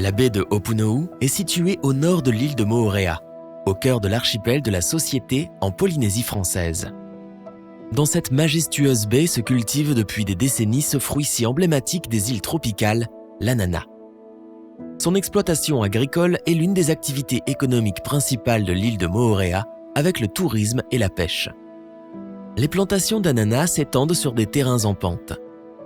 La baie de Opunou'ou est située au nord de l'île de Moorea, au cœur de l'archipel de la Société en Polynésie française. Dans cette majestueuse baie se cultive depuis des décennies ce fruit si emblématique des îles tropicales, l'ananas. Son exploitation agricole est l'une des activités économiques principales de l'île de Moorea, avec le tourisme et la pêche. Les plantations d'ananas s'étendent sur des terrains en pente.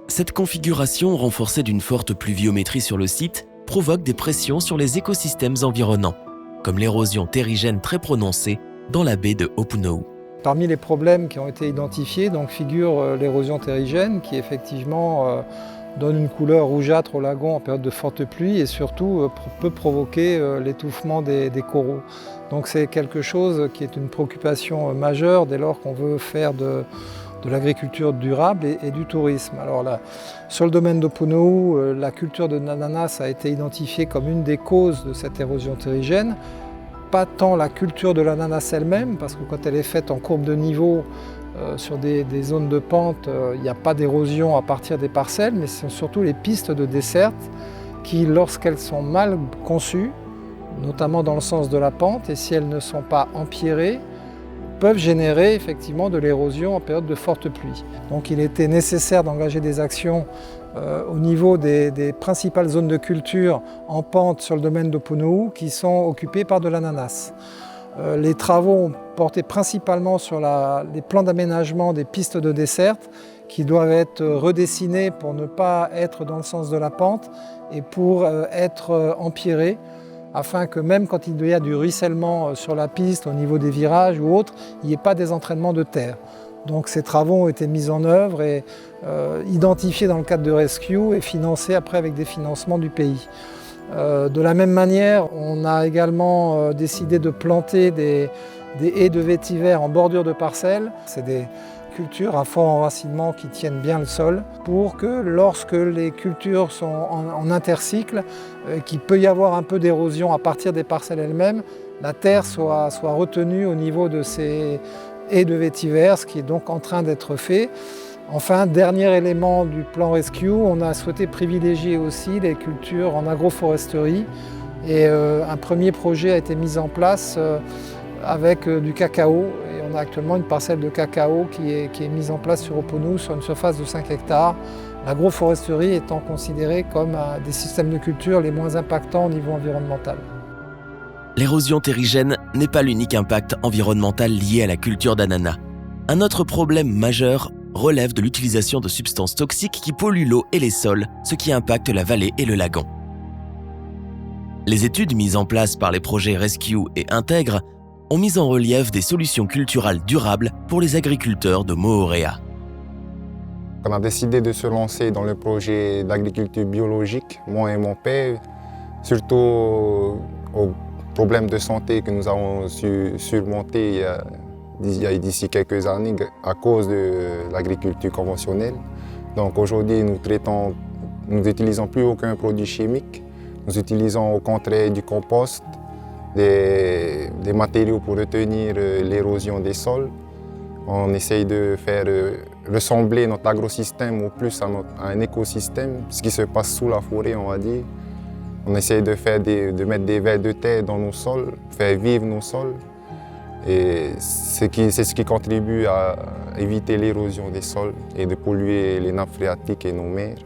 Cette configuration, renforcée d'une forte pluviométrie sur le site, provoque des pressions sur les écosystèmes environnants, comme l'érosion terrigène très prononcée dans la baie de Opunou'ou. Parmi les problèmes qui ont été identifiés figure l'érosion terrigène qui effectivement donne une couleur rougeâtre au lagon en période de forte pluie et surtout peut provoquer l'étouffement des coraux. Donc c'est quelque chose qui est une préoccupation majeure dès lors qu'on veut faire de l'agriculture durable et du tourisme. Alors là, sur le domaine d'Opunou'ou, la culture de l'ananas a été identifiée comme une des causes de cette érosion terrigène. Pas tant la culture de l'ananas elle-même, parce que quand elle est faite en courbe de niveau sur des zones de pente, il n'y a pas d'érosion à partir des parcelles, mais ce sont surtout les pistes de desserte qui, lorsqu'elles sont mal conçues, notamment dans le sens de la pente, et si elles ne sont pas empierrées, peuvent générer effectivement de l'érosion en période de forte pluie. Donc il était nécessaire d'engager des actions au niveau des principales zones de culture en pente sur le domaine d'Opunou'ou qui sont occupées par de l'ananas. Les travaux ont porté principalement sur les plans d'aménagement des pistes de desserte qui doivent être redessinées pour ne pas être dans le sens de la pente et pour être empierrées, afin que même quand il y a du ruissellement sur la piste au niveau des virages ou autres, il n'y ait pas des entraînements de terre. Donc ces travaux ont été mis en œuvre et identifiés dans le cadre de Rescue et financés après avec des financements du pays. De la même manière, on a également décidé de planter des haies de vétiver en bordure de parcelles. C'est des cultures à fort enracinement qui tiennent bien le sol pour que lorsque les cultures sont en intercycle, qu'il peut y avoir un peu d'érosion à partir des parcelles elles-mêmes, la terre soit retenue au niveau de ces haies de vétiver, ce qui est donc en train d'être fait. Enfin, dernier élément du plan Rescue, on a souhaité privilégier aussi les cultures en agroforesterie et un premier projet a été mis en place avec du cacao. Et on a actuellement une parcelle de cacao qui est mise en place sur Opunou'ou sur une surface de 5 hectares. L'agroforesterie étant considérée comme un des systèmes de culture les moins impactants au niveau environnemental. L'érosion terrigène n'est pas l'unique impact environnemental lié à la culture d'ananas. Un autre problème majeur relève de l'utilisation de substances toxiques qui polluent l'eau et les sols, ce qui impacte la vallée et le lagon. Les études mises en place par les projets Rescue et Intègre ont mis en relief des solutions culturales durables pour les agriculteurs de Moorea. On a décidé de se lancer dans le projet d'agriculture biologique, moi et mon père, surtout aux problèmes de santé que nous avons su surmonter d'ici quelques années à cause de l'agriculture conventionnelle. Donc aujourd'hui, nous n'utilisons plus aucun produit chimique. Nous utilisons au contraire du compost, des matériaux pour retenir l'érosion des sols. On essaye de faire ressembler notre agrosystème au plus à un écosystème, ce qui se passe sous la forêt, on va dire. On essaye de mettre des vers de terre dans nos sols, faire vivre nos sols. Et c'est ce qui contribue à éviter l'érosion des sols et de polluer les nappes phréatiques et nos mers.